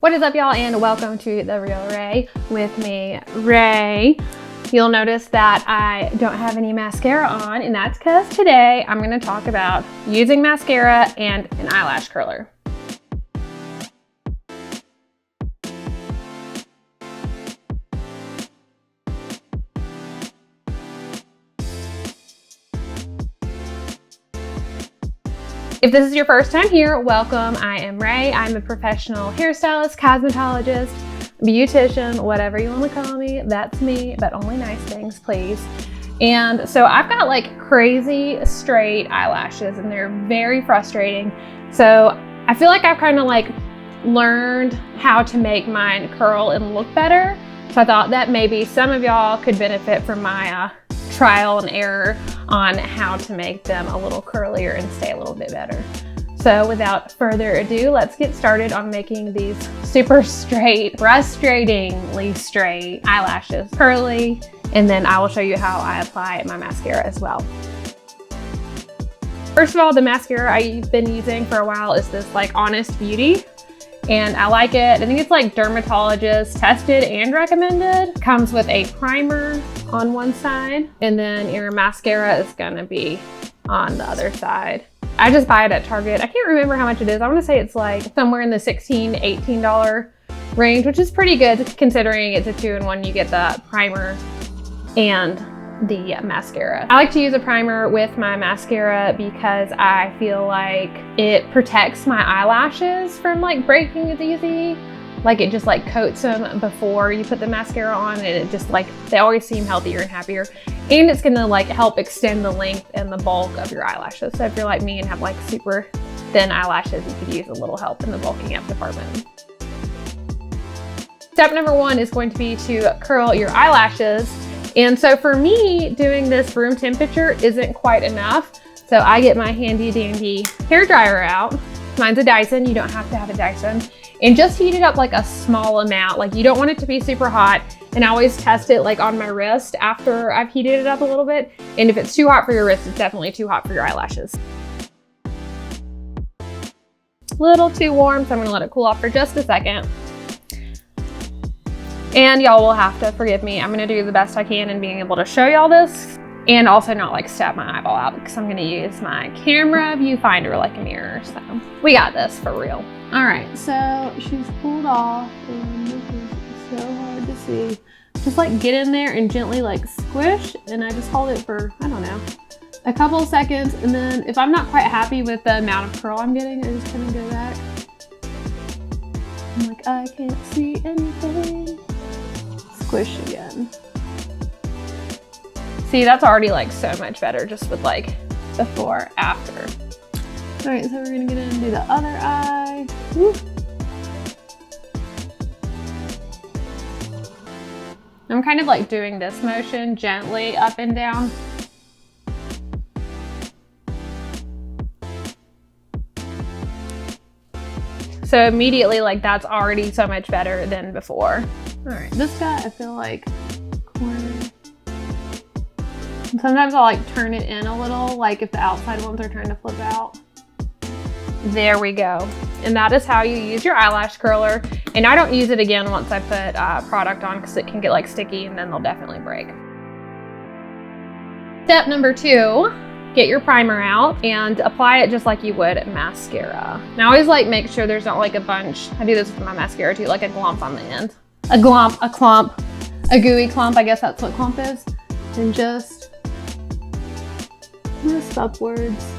What is up, y'all, and welcome to The Real Ray with me, Ray. You'll notice that I don't have any mascara on, and that's because today I'm going to talk about using mascara and an eyelash curler. If this is your first time here, welcome. I am Ray. I'm a professional hairstylist, cosmetologist, beautician, whatever you want to call me. That's me, but only nice things, please. And so I've got like crazy straight eyelashes and they're very frustrating. So I feel like I've kind of like learned how to make mine curl and look better. So I thought that maybe some of y'all could benefit from my trial and error on how to make them a little curlier and stay a little bit better. So without further ado, let's get started on making these super straight, frustratingly straight eyelashes curly, and then I will show you how I apply my mascara as well. First of all, the mascara I've been using for a while is this like Honest Beauty, and I like it. I think it's like dermatologist tested and recommended. Comes with a primer on one side, and then your mascara is gonna be on the other side. I just buy it at Target. I can't remember how much it is. I wanna say it's like somewhere in the $16, $18 range, which is pretty good considering it's a 2-in-1. You get the primer and the mascara. I like to use a primer with my mascara because I feel like it protects my eyelashes from like breaking as easy. Like it just like coats them before you put the mascara on, and it just like, they always seem healthier and happier. And it's gonna like help extend the length and the bulk of your eyelashes. So if you're like me and have like super thin eyelashes, you could use a little help in the bulking up department. Step number 1 is going to be to curl your eyelashes. And so for me, doing this room temperature isn't quite enough. So I get my handy dandy hair dryer out. Mine's a Dyson, you don't have to have a Dyson. And just heat it up like a small amount. Like you don't want it to be super hot. And I always test it like on my wrist after I've heated it up a little bit. And if it's too hot for your wrist, it's definitely too hot for your eyelashes. A little too warm, so I'm gonna let it cool off for just a second. And y'all will have to forgive me. I'm gonna do the best I can in being able to show y'all this and also not like stab my eyeball out because I'm gonna use my camera viewfinder like a mirror. So we got this for real. All right, so she's pulled off and this is so hard to see. Just like get in there and gently like squish, and I just hold it for, I don't know, a couple of seconds. And then if I'm not quite happy with the amount of curl I'm getting, I just kind of go back. I'm like, I can't see anything. Squish again. See, that's already like so much better just with like before, after. All right, so we're gonna get in and do the other eye. Woo. I'm kind of like doing this motion gently up and down. So immediately, like that's already so much better than before. All right, this guy, I feel like corner. Sometimes I'll like turn it in a little, like if the outside ones are trying to flip out. There we go. And that is how you use your eyelash curler. And I don't use it again once I put product on because it can get like sticky and then they'll definitely break. Step number 2, get your primer out and apply it just like you would mascara. Now I always like make sure there's not like a bunch, I do this with my mascara too, like a glump on the end. A glump, a clump, a gooey clump, I guess that's what clump is. And just twist upwards.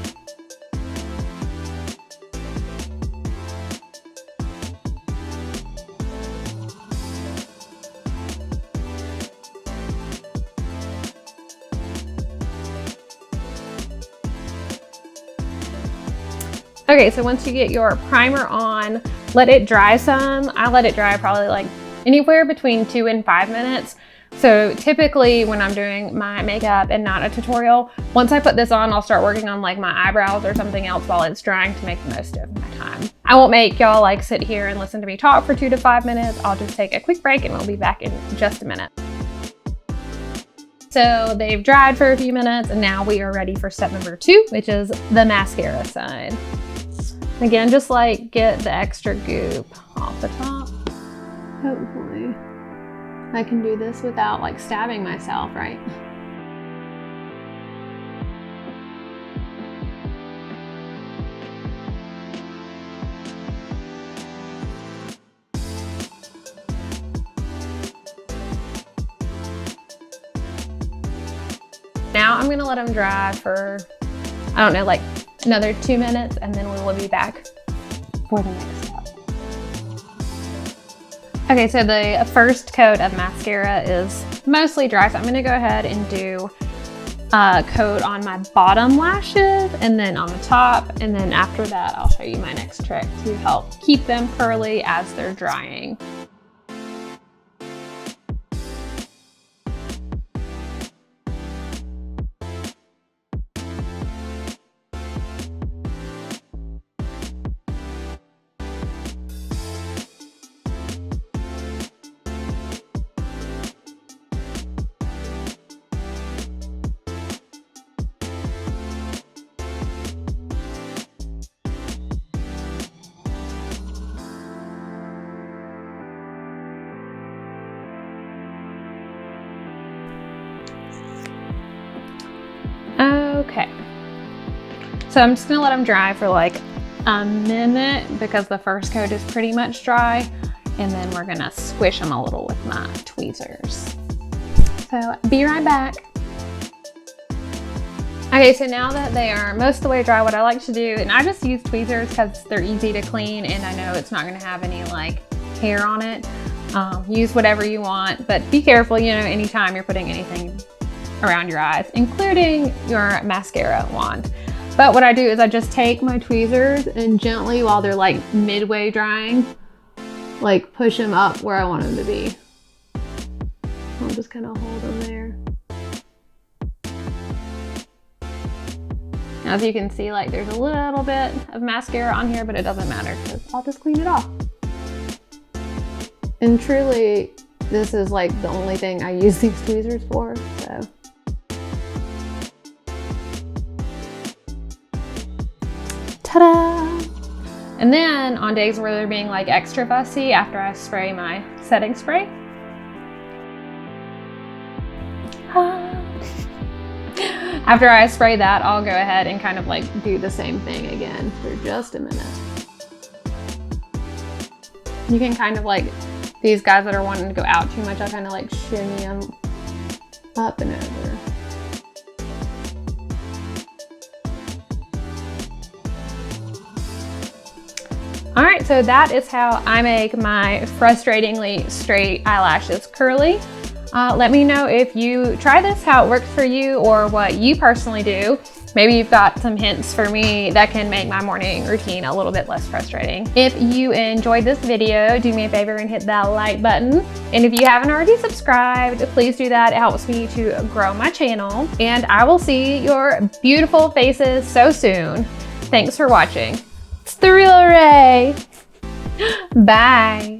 Okay, so once you get your primer on, let it dry some. I let it dry probably like anywhere between 2 and 5 minutes. So typically when I'm doing my makeup and not a tutorial, once I put this on, I'll start working on like my eyebrows or something else while it's drying to make the most of my time. I won't make y'all like sit here and listen to me talk for 2 to 5 minutes. I'll just take a quick break and we'll be back in just a minute. So they've dried for a few minutes and now we are ready for step number 2, which is the mascara side. Again, just like get the extra goop off the top. Hopefully I can do this without like stabbing myself, right? Now I'm gonna let them dry for, I don't know, like another 2 minutes, and then we will be back for the next step. Okay, so the first coat of mascara is mostly dry, so I'm gonna go ahead and do a coat on my bottom lashes and then on the top, and then after that I'll show you my next trick to help keep them curly as they're drying. Okay, so I'm just gonna let them dry for like a minute because the first coat is pretty much dry, and then we're gonna squish them a little with my tweezers. So be right back. Okay, so now that they are most of the way dry, what I like to do, and I just use tweezers because they're easy to clean and I know it's not gonna have any like hair on it. Use whatever you want, but be careful, you know, anytime you're putting anything around your eyes, including your mascara wand. But what I do is I just take my tweezers and gently, while they're like midway drying, like push them up where I want them to be. I'll just kind of hold them there. Now, as you can see, like there's a little bit of mascara on here, but it doesn't matter because I'll just clean it off. And truly, this is like the only thing I use these tweezers for, so. Ta-da! And then on days where they're being like extra fussy, after I spray my setting spray, after I spray that, I'll go ahead and kind of like do the same thing again for just a minute. You can kind of like, these guys that are wanting to go out too much, I kind of like shimmy them up and over. All right, so that is how I make my frustratingly straight eyelashes curly. Let me know if you try this, how it works for you, or what you personally do. Maybe you've got some hints for me that can make my morning routine a little bit less frustrating. If you enjoyed this video, do me a favor and hit that like button. And if you haven't already subscribed, please do that. It helps me to grow my channel. And I will see your beautiful faces so soon. Thanks for watching. It's the Real Ray. Bye.